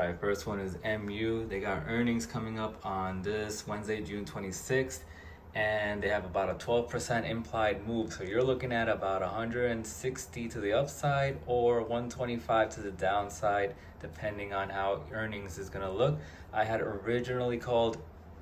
All right, first one is MU. They got earnings coming up on this Wednesday, June 26th, and they have about a 12% implied move. So you're looking at about 160 to the upside or 125 to the downside, depending on how earnings is going to look. I had originally called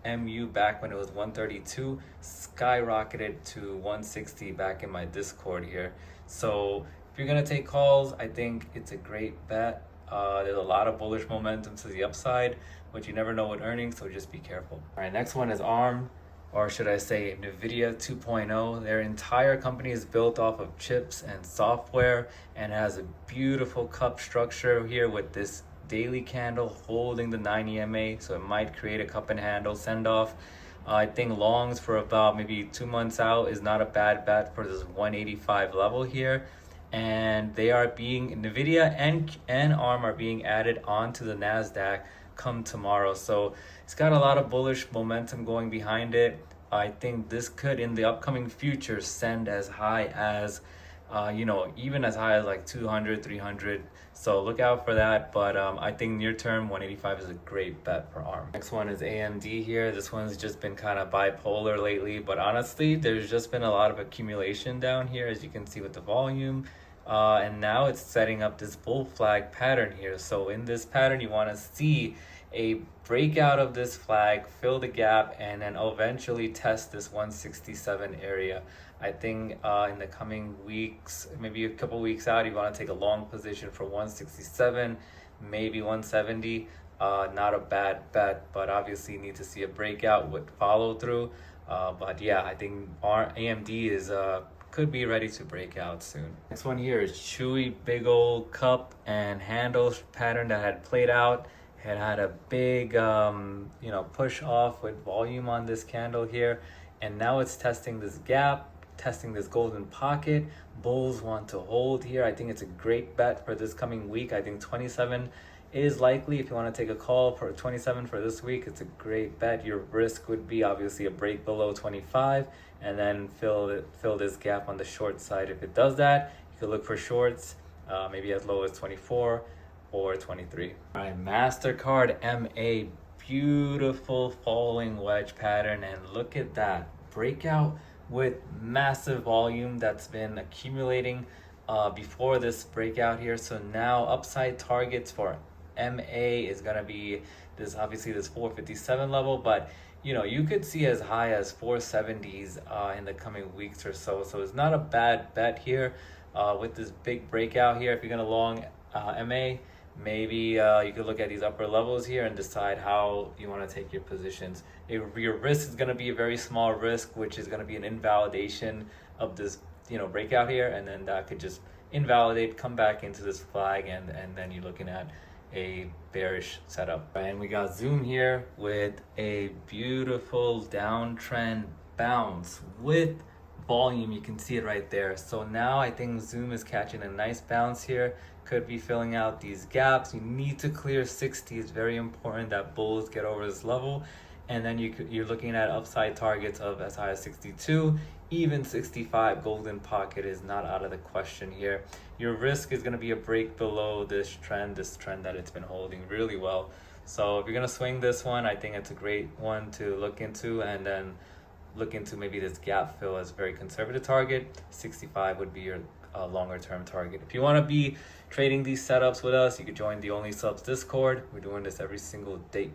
MU back when it was 132, skyrocketed to 160 back in my Discord here. So if you're going to take calls, I think it's a great bet. There's a lot of bullish momentum to the upside, but you never know with earnings, so just be careful. All right, next one is ARM, or should I say NVIDIA 2.0. Their entire company is built off of chips and software and has a beautiful cup structure here with this daily candle holding the 90 MA, so it might create a cup and handle send off. I think longs for about maybe 2 months out is not a bad bet for this 185 level here. And they are being, NVIDIA and ARM are being added onto the NASDAQ come tomorrow. So it's got a lot of bullish momentum going behind it. I think this could in the upcoming future send as high as, even as high as like 200, 300. So look out for that. But I think near term 185 is a great bet for ARM. Next one is AMD here. This one's just been kind of bipolar lately, but honestly, there's just been a lot of accumulation down here, as you can see with the volume. And now it's setting up this bull flag pattern here. So in this pattern, you want to see a breakout of this flag, fill the gap, and then eventually test this 167 area. I think in the coming weeks, maybe a couple weeks out, you want to take a long position for 167, maybe 170. Not a bad bet, but obviously you need to see a breakout with follow through. But yeah, I think our AMD is could be ready to break out soon. Next one here is CHWY, big old cup and handle pattern that had played out. It had a big push off with volume on this candle here, and now it's testing this gap, testing this golden pocket. Bulls want to hold here. I think it's a great bet for this coming week. I think 27 is likely. If you want to take a call for 27 for this week, it's a great bet. Your risk would be obviously a break below 25 and then fill this gap on the short side. If it does that, you could look for shorts, maybe as low as 24 or 23. All right, MasterCard MA, beautiful falling wedge pattern, and look at that breakout with massive volume that's been accumulating before this breakout here. So now upside targets for MA is gonna be this, obviously this 457 level, but you could see as high as 470s in the coming weeks or so. So it's not a bad bet here with this big breakout here. If you're gonna long MA, maybe you could look at these upper levels here and decide how you want to take your positions. Your risk is going to be a very small risk, which is going to be an invalidation of this breakout here, and then that could just invalidate, come back into this flag, and then you're looking at a bearish setup. And we got Zoom here with a beautiful downtrend bounce with volume. You can see it right there. So now I think Zoom is catching a nice bounce here, could be filling out these gaps. You need to clear 60. It's very important that bulls get over this level, and then you're looking at upside targets of as high as 62, even 65. Golden pocket is not out of the question here. Your risk is going to be a break below this trend that it's been holding really well. So if you're going to swing this one, I think it's a great one to look into, and then look into maybe this gap fill as a very conservative target. 65 would be your longer term target. If you want to be trading these setups with us, you could join the Only Subs Discord. We're doing this every single day.